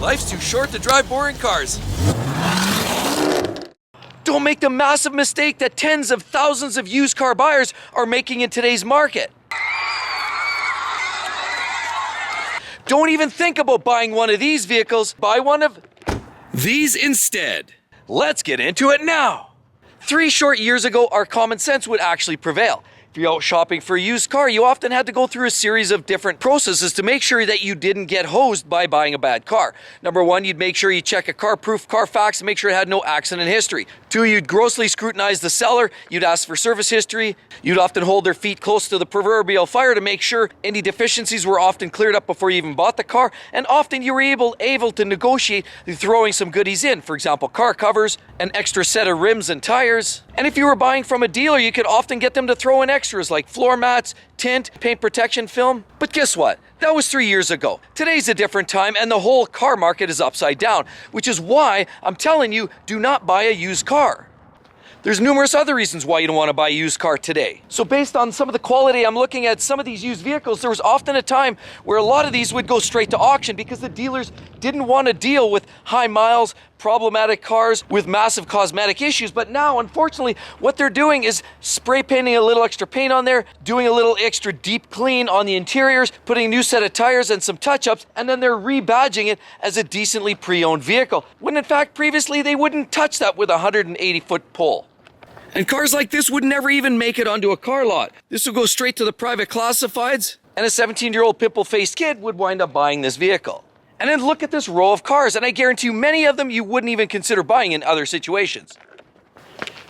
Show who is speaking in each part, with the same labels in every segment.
Speaker 1: Life's too short to drive boring cars. Don't make the massive mistake that tens of thousands of used car buyers are making in today's market. Don't even think about buying one of these vehicles. Buy one of these instead. Let's get into it now. 3 short years ago, our common sense would actually prevail. If you're out shopping for a used car, you often had to go through a series of different processes to make sure that you didn't get hosed by buying a bad car. Number 1, you'd make sure you check a car-proof Carfax and make sure it had no accident history. 2, you'd grossly scrutinize the seller. You'd ask for service history. You'd often hold their feet close to the proverbial fire to make sure any deficiencies were often cleared up before you even bought the car. And often you were able to negotiate through throwing some goodies in. For example, car covers, an extra set of rims and tires. And if you were buying from a dealer, you could often get them to throw in extras like floor mats, tint, paint protection film. But guess what? That was 3 years ago. Today's a different time and the whole car market is upside down, which is why I'm telling you, do not buy a used car. There's numerous other reasons why you don't want to buy a used car today. So based on some of the quality I'm looking at some of these used vehicles, there was often a time where a lot of these would go straight to auction because the dealers didn't want to deal with high miles, problematic cars with massive cosmetic issues. But now, unfortunately, what they're doing is spray painting a little extra paint on there, doing a little extra deep clean on the interiors, putting a new set of tires and some touch-ups, and then they're rebadging it as a decently pre-owned vehicle. When in fact, previously, they wouldn't touch that with a 180-foot pole. And cars like this would never even make it onto a car lot. This would go straight to the private classifieds, and a 17-year-old pimple-faced kid would wind up buying this vehicle. And then look at this row of cars, and I guarantee you many of them you wouldn't even consider buying in other situations.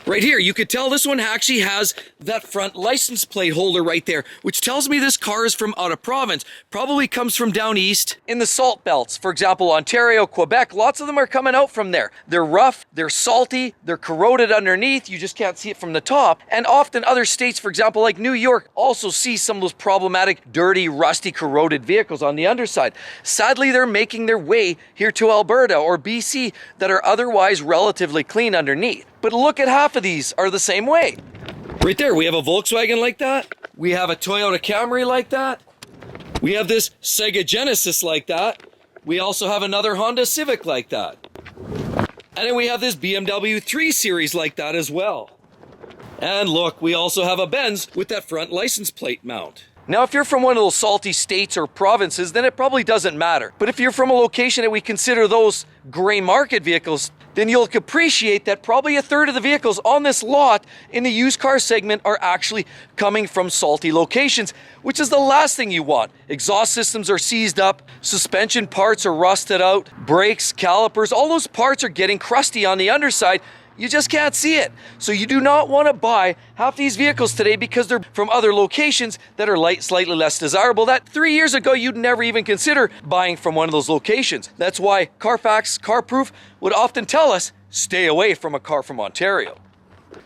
Speaker 1: Right here, you could tell this one actually has that front license plate holder right there, which tells me this car is from out of province. Probably comes from down east in the salt belts. For example, Ontario, Quebec, lots of them are coming out from there. They're rough, they're salty, they're corroded underneath. You just can't see it from the top. And often other states, for example, like New York, also see some of those problematic, dirty, rusty, corroded vehicles on the underside. Sadly, they're making their way here to Alberta or BC that are otherwise relatively clean underneath. But look at half of these are the same way. Right there, we have a Volkswagen like that. We have a Toyota Camry like that. We have this Sega Genesis like that. We also have another Honda Civic like that. And then we have this BMW 3 Series like that as well. And look, we also have a Benz with that front license plate mount. Now, if you're from one of those salty states or provinces, then it probably doesn't matter. But if you're from a location that we consider those gray market vehicles, then you'll appreciate that probably a third of the vehicles on this lot in the used car segment are actually coming from salty locations, which is the last thing you want. Exhaust systems are seized up, suspension parts are rusted out, brakes, calipers, all those parts are getting crusty on the underside. You just can't see it. So you do not want to buy half these vehicles today because they're from other locations that are slightly less desirable that 3 years ago you'd never even consider buying from one of those locations. That's why Carfax, Carproof would often tell us, stay away from a car from Ontario.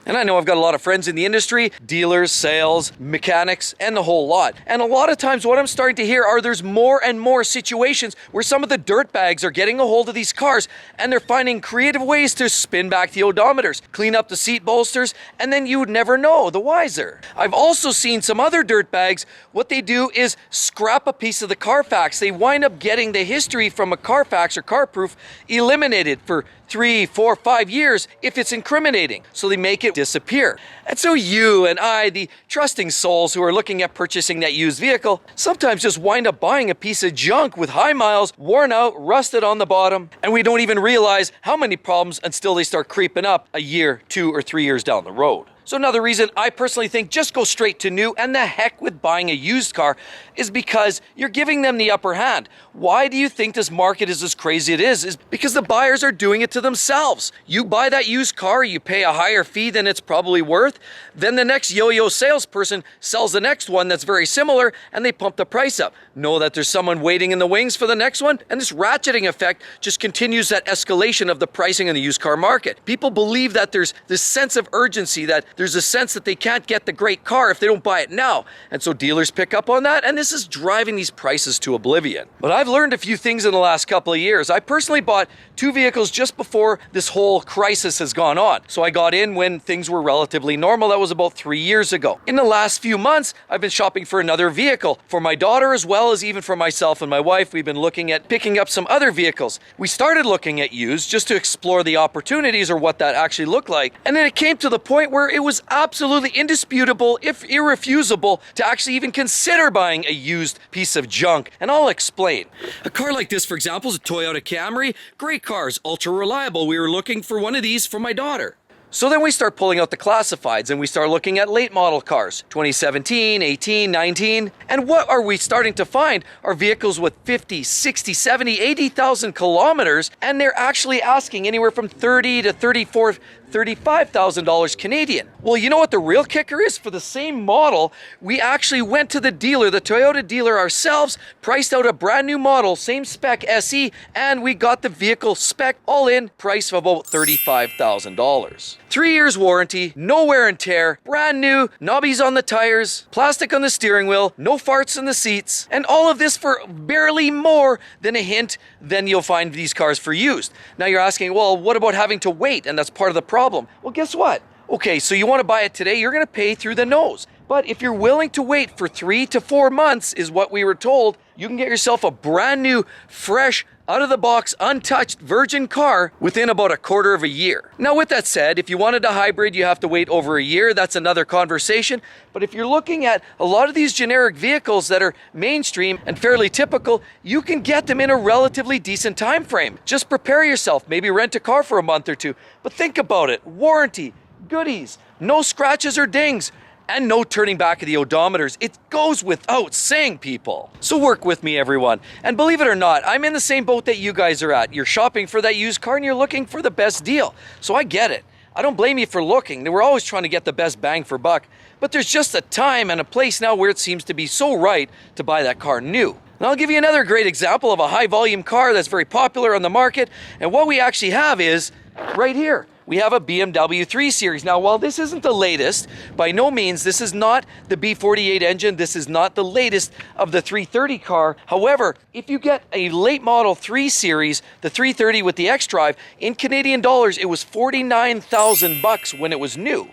Speaker 1: And I know I've got a lot of friends in the industry, dealers, sales, mechanics, and the whole lot. And a lot of times what I'm starting to hear are there's more and more situations where some of the dirtbags are getting a hold of these cars and they're finding creative ways to spin back the odometers, clean up the seat bolsters, and then you would never know the wiser. I've also seen some other dirtbags, what they do is scrap a piece of the Carfax. They wind up getting the history from a Carfax or Carproof eliminated for 3, 4, 5 years if it's incriminating. So they make it disappear. And so you and I, the trusting souls who are looking at purchasing that used vehicle, sometimes just wind up buying a piece of junk with high miles, worn out, rusted on the bottom, and we don't even realize how many problems until they start creeping up a year, 2 or 3 years down the road. So another reason I personally think just go straight to new and the heck with buying a used car is because you're giving them the upper hand. Why do you think this market is as crazy it is? Is because the buyers are doing it to themselves. You buy that used car, you pay a higher fee than it's probably worth, then the next yo-yo salesperson sells the next one that's very similar and they pump the price up. Know that there's someone waiting in the wings for the next one, and this ratcheting effect just continues that escalation of the pricing in the used car market. People believe that there's this sense of urgency that there's a sense that they can't get the great car if they don't buy it now. And so dealers pick up on that, and this is driving these prices to oblivion. But I've learned a few things in the last couple of years. I personally bought 2 vehicles just before this whole crisis has gone on. So I got in when things were relatively normal. That was about 3 years ago. In the last few months, I've been shopping for another vehicle for my daughter, as well as even for myself and my wife. We've been looking at picking up some other vehicles. We started looking at used just to explore the opportunities or what that actually looked like. And then it came to the point where it was absolutely indisputable, if irrefusable, to actually even consider buying a used piece of junk. And I'll explain. A car like this, for example, is a Toyota Camry. Great cars, ultra reliable. We were looking for one of these for my daughter. So then we start pulling out the classifieds and we start looking at late model cars, 2017, 18, 19. And what are we starting to find are vehicles with 50, 60, 70, 80,000 kilometers, and they're actually asking anywhere from 30 to 34, $35,000 Canadian. Well, you know what the real kicker is? For the same model, we actually went to the dealer, the Toyota dealer ourselves, priced out a brand new model, same spec SE, and we got the vehicle spec all in, price of about $35,000. 3 years warranty, no wear and tear, brand new, knobbies on the tires, plastic on the steering wheel, no farts in the seats, and all of this for barely more than a hint than you'll find these cars for used. Now you're asking, well, what about having to wait? And that's part of the problem. Well, guess what? Okay, so you want to buy it today, you're going to pay through the nose. But if you're willing to wait for 3 to 4 months, is what we were told, you can get yourself a brand new, fresh, out-of-the-box, untouched, virgin car within about a quarter of a year. Now, with that said, if you wanted a hybrid, you have to wait over a year. That's another conversation. But if you're looking at a lot of these generic vehicles that are mainstream and fairly typical, you can get them in a relatively decent time frame. Just prepare yourself. Maybe rent a car for a month or two. But think about it. Warranty, goodies, no scratches or dings, and no turning back of the odometers. It goes without saying, people. So work with me, everyone. And believe it or not, I'm in the same boat that you guys are at. You're shopping for that used car and you're looking for the best deal. So I get it. I don't blame you for looking. We're always trying to get the best bang for buck. But there's just a time and a place now where it seems to be so right to buy that car new. And I'll give you another great example of a high volume car that's very popular on the market. And what we actually have is right here. We have a BMW 3 Series. Now, while this isn't the latest, by no means, this is not the B48 engine. This is not the latest of the 330 car. However, if you get a late model 3 Series, the 330 with the X-Drive, in Canadian dollars, it was $49,000 when it was new.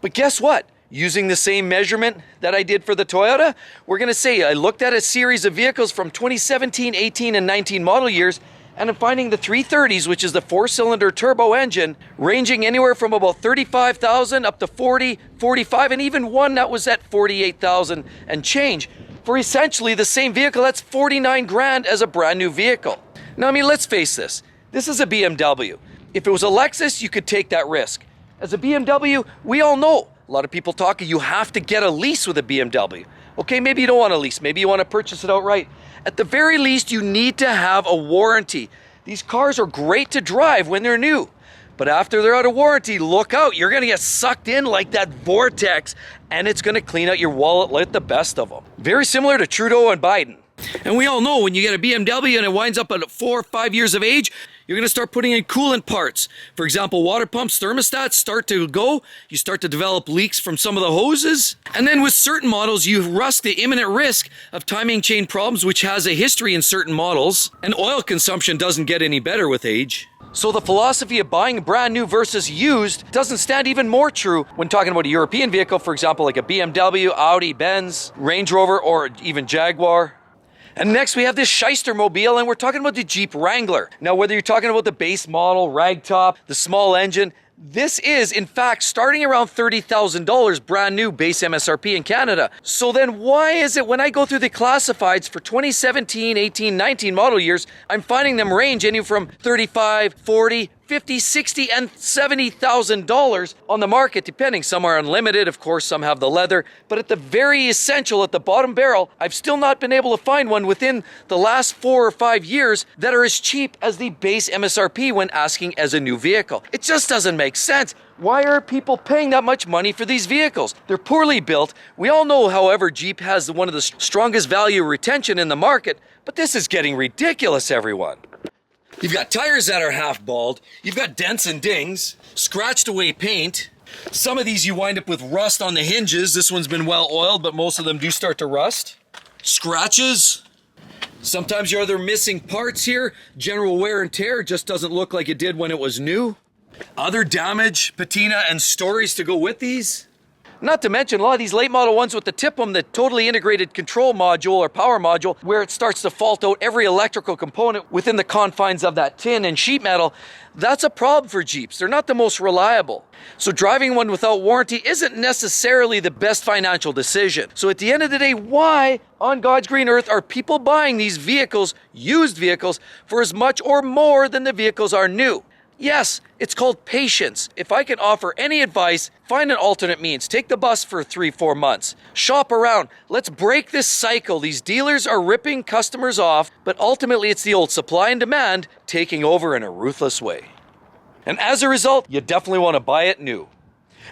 Speaker 1: But guess what? Using the same measurement that I did for the Toyota, we're going to say I looked at a series of vehicles from 2017, 18, and 19 model years, and I'm finding the 330s, which is the 4-cylinder turbo engine, ranging anywhere from about 35,000 up to 40, 45, and even one that was at 48,000 and change for essentially the same vehicle. That's 49 grand as a brand new vehicle. Now, I mean, let's face this. This is a BMW. If it was a Lexus, you could take that risk. As a BMW, we all know, a lot of people talk, you have to get a lease with a BMW. Okay, maybe you don't want a lease. Maybe you want to purchase it outright. At the very least, you need to have a warranty. These cars are great to drive when they're new. But after they're out of warranty, look out. You're going to get sucked in like that vortex, and it's going to clean out your wallet like the best of them. Very similar to Trudeau and Biden. And we all know when you get a BMW and it winds up at 4 or 5 years of age, you're going to start putting in coolant parts. For example, water pumps, thermostats start to go. You start to develop leaks from some of the hoses. And then with certain models, you risk the imminent risk of timing chain problems, which has a history in certain models. And oil consumption doesn't get any better with age. So the philosophy of buying brand new versus used doesn't stand even more true when talking about a European vehicle, for example, like a BMW, Audi, Benz, Range Rover, or even Jaguar. And next we have this shyster mobile, and we're talking about the Jeep Wrangler. Now, whether you're talking about the base model, ragtop, the small engine, this is, in fact, starting around $30,000 brand new base MSRP in Canada. So then why is it when I go through the classifieds for 2017, 18, 19 model years, I'm finding them range anywhere from $35, $40, $50, $60, and $70,000 on the market, depending. Some are unlimited, of course, some have the leather. But at the very essential, at the bottom barrel, I've still not been able to find one within the last 4 or 5 years that are as cheap as the base MSRP when asking as a new vehicle. It just doesn't make sense. Why are people paying that much money for these vehicles? They're poorly built. We all know, however, Jeep has one of the strongest value retention in the market, but this is getting ridiculous, everyone. You've got tires that are half bald, you've got dents and dings, scratched away paint, Some of these you wind up with rust on the hinges. This one's been well oiled, but most of them do start to rust. Scratches. Sometimes you're either missing parts here. General wear and tear just doesn't look like it did when it was new. Other damage, patina, and stories to go with these. Not to mention a lot of these late model ones with the TIPM, the totally integrated control module or power module, where it starts to fault out every electrical component within the confines of that tin and sheet metal. That's a problem for Jeeps. They're not the most reliable. So driving one without warranty isn't necessarily the best financial decision. So at the end of the day, why on God's green earth are people buying these vehicles, used vehicles, for as much or more than the vehicles are new? Yes, it's called patience. If I can offer any advice, find an alternate means. Take the bus for 3-4 months. Shop around. Let's break this cycle. These dealers are ripping customers off, but ultimately it's the old supply and demand taking over in a ruthless way. And as a result, you definitely want to buy it new.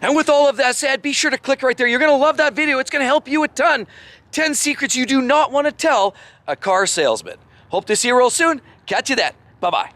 Speaker 1: And with all of that said, be sure to click right there. You're going to love that video. It's going to help you a ton. 10 secrets you do not want to tell a car salesman. Hope to see you real soon. Catch you then. Bye-bye.